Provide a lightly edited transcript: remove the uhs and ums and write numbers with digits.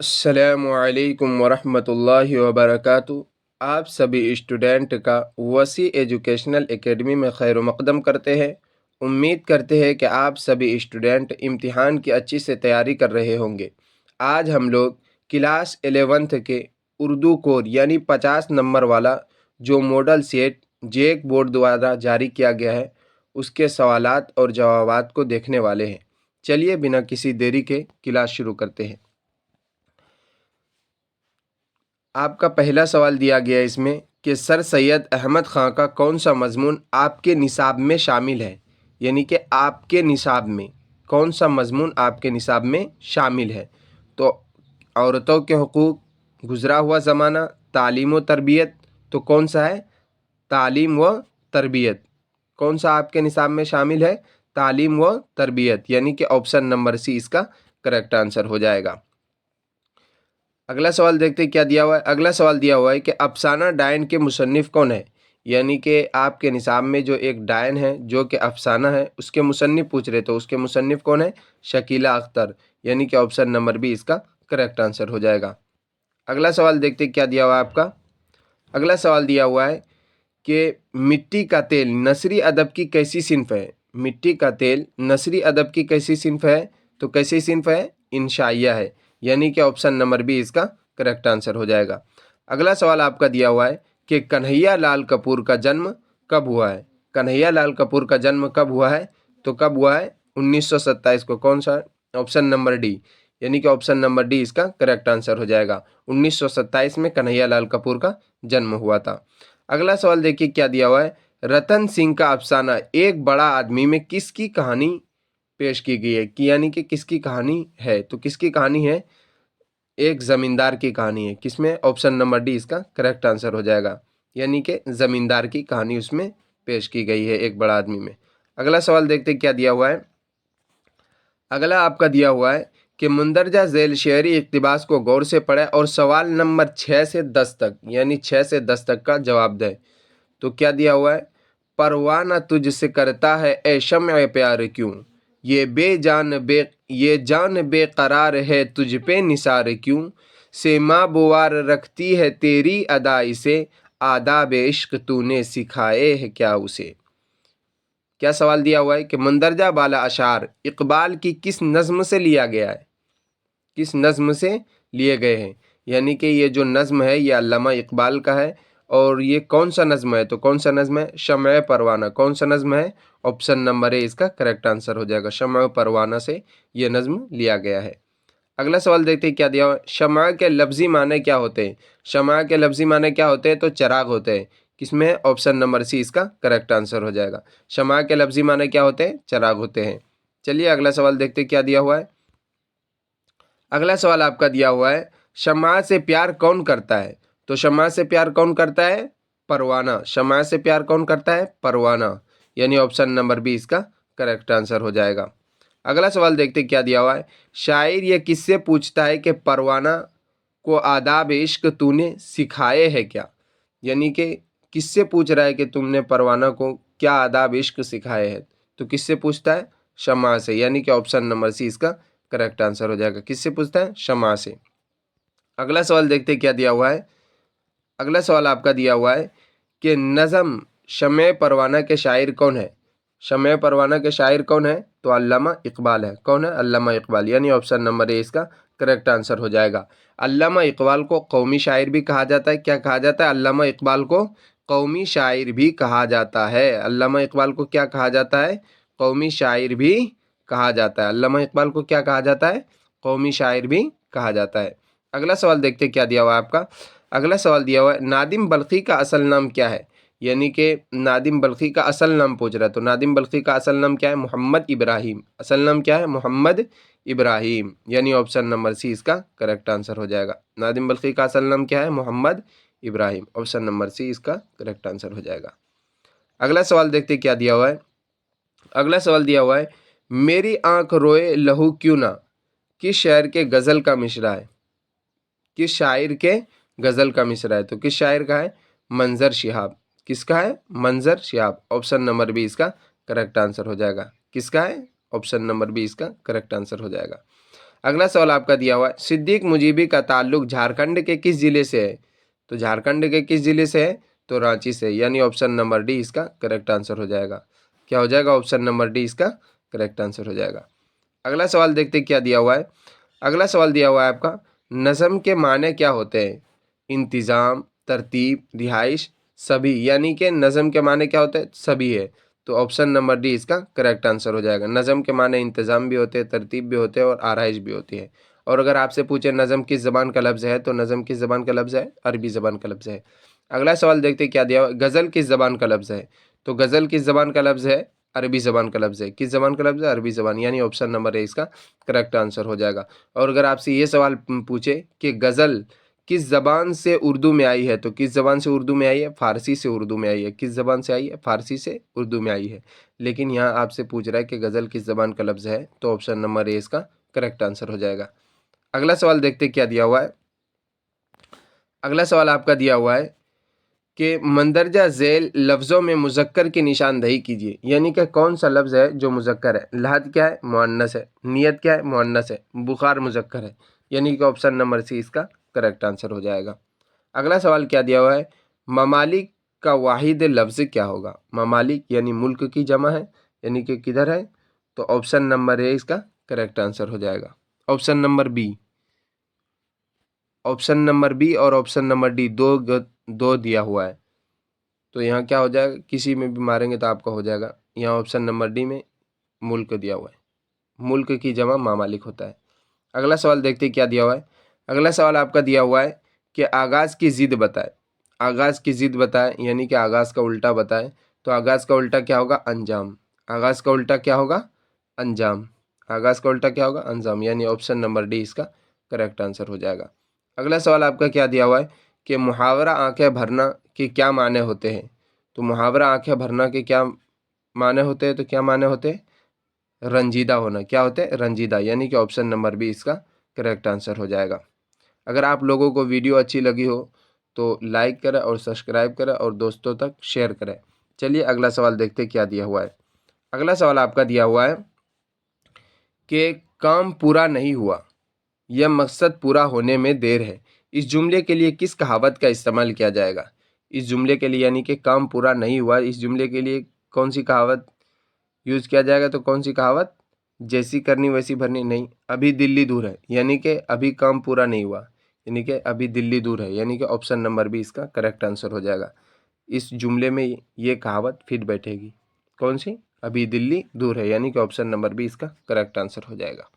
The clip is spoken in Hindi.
अस्सलामुअलैकुम वरहमतुल्लाहि वबरकातुहू। आप सभी स्टूडेंट का वसी एजुकेशनल एकेडमी में खैर मकदम करते हैं। उम्मीद करते हैं कि आप सभी स्टूडेंट इम्तिहान की अच्छी से तैयारी कर रहे होंगे। आज हम लोग क्लास 11th के उर्दू कोर यानी 50 नंबर वाला जो मॉडल सेट जेक बोर्ड द्वारा जारी किया गया है उसके सवालात और जवाबात को देखने वाले हैं। चलिए बिना किसी देरी के क्लास शुरू करते हैं। आपका पहला सवाल दिया गया है इसमें कि सर सैयद अहमद ख़ां का कौन सा मज़मून आपके निसाब में शामिल है, यानी कि आपके निसाब में कौन सा मज़मून आपके निसाब में शामिल है। तो औरतों के हुकूक, गुज़रा हुआ ज़माना, तालीम व तरबियत। तो कौन सा है? तालीम व तरबियत। कौन सा आपके निसाब में शामिल है? तालीम व तरबियत, यानी कि ऑप्शन नंबर सी इसका करेक्ट आंसर हो जाएगा। अगला सवाल देखते हैं क्या दिया हुआ है। अगला सवाल दिया हुआ है कि अफसाना डायन के मुसन्निफ़ कौन है, यानी कि आपके निसाब में जो एक डायन है जो कि अफसाना है उसके मुसन्निफ़ पूछ रहे, तो उसके मुसन्निफ़ कौन है? शकीला अख्तर, यानी कि ऑप्शन नंबर बी इसका करेक्ट आंसर हो जाएगा। अगला सवाल देखते हैं क्या दिया हुआ है आपका। अगला सवाल दिया हुआ है कि मिट्टी का तेल नसरी अदब की कैसी सिन्फ है। मिट्टी का तेल नसरी अदब की कैसी सिन्फ है? तो कैसी सिन्फ है? इंशाइया है, यानी कि ऑप्शन नंबर बी इसका करेक्ट आंसर हो जाएगा। अगला सवाल आपका दिया हुआ है कि कन्हैया लाल कपूर का जन्म कब हुआ है। कन्हैया लाल कपूर का जन्म कब हुआ है? तो कब हुआ है? 1927 को। कौन सा? ऑप्शन नंबर डी, यानी कि ऑप्शन नंबर डी इसका करेक्ट आंसर हो जाएगा। 1927 में कन्हैया लाल कपूर का जन्म हुआ था। अगला सवाल देखिए क्या दिया हुआ है। रतन सिंह का अफसाना एक बड़ा आदमी में किसकी कहानी पेश की गई है, कि यानी कि किसकी कहानी है। तो किसकी कहानी है? एक जमींदार की कहानी है। किसमें? ऑप्शन नंबर डी इसका करेक्ट आंसर हो जाएगा, यानी कि जमींदार की कहानी उसमें पेश की गई है एक बड़ा आदमी में। अगला सवाल देखते क्या दिया हुआ है। अगला आपका दिया हुआ है कि मुंदरजा झैल शेरी इक़्तिबास को गौर से पढ़े और सवाल नंबर 6 से 10 तक, यानी 6 से 10 तक का जवाब दें। तो क्या दिया हुआ है? परवाना तुझसे करता है ए शम्अ प्यार क्यों, ये जान बेकरार है तुझ पे निसार क्यों, सेमा बुवार रखती है तेरी अदाई से, आदाब इश्क तूने सिखाए है क्या उसे। क्या सवाल दिया हुआ है कि मंदरजा बाला अशार इकबाल की किस नज़्म से लिया गया है। किस नज़्म से लिए गए हैं, यानी कि ये जो नज़्म है ये अल्लामा इकबाल का है। और ये कौन सा नज़्म है? तो कौन सा नज़्म है? शम्अ परवाना। कौन सा नज़्म है? ऑप्शन नंबर ए इसका करेक्ट आंसर हो जाएगा। शम्अ परवाना से ये नज़्म लिया गया है। अगला सवाल देखते हैं क्या दिया हुआ है। शम्अ के लफ्ज़ी माने क्या होते हैं? शम्अ के लफ्ज़ी माने क्या होते हैं? तो चिराग होते हैं। किसमें? ऑप्शन नंबर सी इसका करेक्ट आंसर हो जाएगा। शम्अ के लफ्ज़ी माने क्या होते हैं? चिराग होते हैं। चलिए अगला सवाल देखते हैं क्या दिया हुआ है। अगला सवाल आपका दिया हुआ है शम्मा से प्यार कौन करता है। तो शम्मा से प्यार कौन करता है? परवाना। शम्मा से प्यार कौन करता है? परवाना, यानी ऑप्शन नंबर बी इसका करेक्ट आंसर हो जाएगा। अगला सवाल देखते क्या दिया हुआ है। शायर ये किससे पूछता है कि परवाना को आदाब इश्क तूने सिखाए है क्या, यानी कि किससे पूछ रहा है कि तुमने परवाना को क्या आदाब इश्क सिखाए हैं। तो किससे पूछता है? शम्मा से, यानी कि ऑप्शन नंबर सी इसका करेक्ट आंसर हो जाएगा। किससे पूछता है? शम्मा से। अगला सवाल देखते क्या दिया हुआ है। अगला सवाल आपका दिया हुआ है कि नज़म शम्मे परवाना के शायर कौन है। शम्मे परवाना के शायर कौन है? तो अल्लामा इकबाल है। कौन है? अल्लामा इकबाल, यानी ऑप्शन नंबर ए इसका करेक्ट आंसर हो जाएगा। अल्लामा इकबाल को कौमी शायर भी कहा जाता है। क्या कहा जाता है? अल्लामा इकबाल को कौमी शायर भी कहा जाता है। अल्लामा इकबाल को क्या कहा जाता है? कौमी शायर भी कहा जाता है। अल्लामा इकबाल को क्या कहा जाता है? कौमी शायर भी कहा जाता है। अगला सवाल देखते क्या दिया हुआ है आपका। अगला सवाल दिया हुआ है नादिम बल्खी का असल नाम क्या है, यानी कि नादिम बल्खी का असल नाम पूछ रहा है। तो नादिम बल्खी का असल नाम क्या है? मोहम्मद इब्राहिम। असल नाम क्या है? मोहम्मद इब्राहिम, यानी ऑप्शन नंबर सी इसका करेक्ट आंसर हो जाएगा। नादिम बल्खी का असल नाम क्या है? Mohammad Ibrahim. Option number C इसका करेक्ट आंसर हो जाएगा। अगला सवाल देखते क्या दिया हुआ है। अगला सवाल दिया हुआ है मेरी आंख रोए लहू क्यों ना किस शायर के गज़ल का मिसरा है। किस शायर के गज़ल का मिसरा है? तो किस शायर का है? मंजर शिहाब। किसका है? मंजर शिहाब। ऑप्शन नंबर बी इसका करेक्ट आंसर हो जाएगा। किसका है? ऑप्शन नंबर बी इसका करेक्ट आंसर हो जाएगा। अगला सवाल आपका दिया हुआ है, सिद्दीक मुजीबी का ताल्लुक झारखंड के किस जिले से है? तो झारखंड के किस जिले से है? तो रांची से, यानी ऑप्शन नंबर डी इसका करेक्ट आंसर हो जाएगा। क्या हो जाएगा? ऑप्शन नंबर डी इसका करेक्ट आंसर हो जाएगा। अगला सवाल देखते क्या दिया हुआ है। अगला सवाल दिया हुआ है आपका, नज़म के माने क्या होते हैं? इंतज़ाम, तरतीब, रिहाइश, सभी, यानी कि नज़म के माने क्या होते हैं? सभी है। तो ऑप्शन नंबर डी इसका करेक्ट आंसर हो जाएगा। नज़म के माने इंतज़ाम भी होते हैं, तरतीब भी होते हैं और आराइश भी होती है। और अगर आपसे पूछे नज़म किस ज़बान का लफ्ज़ है, तो नज़म किस ज़बान का लफ्ज़ है? अरबी ज़बान का लफ्ज़ है। अगला सवाल देखते क्या दिया हुआ है, गज़ल किस ज़बान का लफ्ज़ है? तो गज़ल किस ज़बान का लफ्ज़ है? अरबी ज़बान का लफ्ज़ है। किस ज़बान का लफ्ज़ है? अरबी ज़बान, यानी ऑप्शन नंबर ए इसका करेक्ट आंसर हो जाएगा। और अगर आपसे ये सवाल पूछे कि गज़ल किस ज़बान से उर्दू में आई है, तो किस ज़बान से उर्दू में आई है? फ़ारसी से उर्दू में आई है। किस ज़बान से आई है? फ़ारसी से उर्दू में आई है। लेकिन यहाँ आपसे पूछ रहा है कि गज़ल किस ज़बान का लफ्ज़ है, तो ऑप्शन नंबर ए इसका करेक्ट आंसर हो जाएगा। अगला सवाल देखते क्या दिया हुआ है। अगला सवाल आपका दिया हुआ है कि मंदरजा झैल लफ्ज़ों में मुज़क्कर की निशानदही कीजिए, यानी कि कौन सा लफ्ज़ है जो मुज़क्कर है? लहद क्या है? मुअन्नस है। नियत क्या है? मुअन्नस है। बुखार मुज़क्कर है, यानी कि ऑप्शन नंबर सी इसका करेक्ट आंसर हो जाएगा। अगला सवाल क्या दिया हुआ है, ममालिक का वाहिद लफ्ज़ क्या होगा? ममालिक यानी मुल्क की जमा है, यानी कि किधर है? तो ऑप्शन नंबर ए इसका करेक्ट आंसर हो जाएगा। Option number B, option number B और ऑप्शन नंबर डी दो दिया हुआ है, तो यहाँ क्या हो जाएगा? किसी में भी मारेंगे तो आपका हो जाएगा। यहाँ ऑप्शन नंबर डी में मुल्क दिया हुआ है, मुल्क की जमा मामालिक होता है। अगला सवाल देखते हैं क्या दिया हुआ है। अगला सवाल आपका दिया हुआ है कि आगाज़ की ज़िद बताए। आगाज़ की ज़िद बताए, यानी कि आगाज़ का उल्टा बताए। तो आगाज़ का उल्टा क्या होगा? अंजाम। आगाज़ का उल्टा क्या होगा? अंजाम। आगाज़ का उल्टा क्या होगा? अंजाम, यानी ऑप्शन नंबर डी इसका करेक्ट आंसर हो जाएगा। अगला सवाल आपका क्या दिया हुआ है कि मुहावरा आंखें भरना के क्या माने होते हैं? तो मुहावरा आंखें भरना के क्या माने होते हैं? तो क्या माने होते हैं? रंजीदा होना। क्या होते हैं? रंजीदा, यानी कि ऑप्शन नंबर बी इसका करेक्ट आंसर हो जाएगा। अगर आप लोगों को वीडियो अच्छी लगी हो तो लाइक करें और सब्सक्राइब करें और दोस्तों तक शेयर करें। चलिए अगला सवाल देखते क्या दिया हुआ है। अगला सवाल आपका दिया हुआ है कि काम पूरा नहीं हुआ, यह मकसद पूरा होने में देर है, इस जुमले के लिए किस कहावत का इस्तेमाल किया जाएगा? इस जुमले के लिए, यानी कि काम पूरा नहीं हुआ, इस जुमले के लिए कौन सी कहावत यूज़ किया जाएगा? तो कौन सी कहावत? जैसी करनी वैसी भरनी नहीं, अभी दिल्ली दूर है, यानी कि अभी काम पूरा नहीं हुआ, यानी कि अभी दिल्ली दूर है, यानी कि ऑप्शन नंबर बी इसका करेक्ट आंसर हो जाएगा। इस जुमले में ये कहावत फिट बैठेगी। कौन सी? अभी दिल्ली दूर है, यानी कि ऑप्शन नंबर बी इसका करेक्ट आंसर हो जाएगा।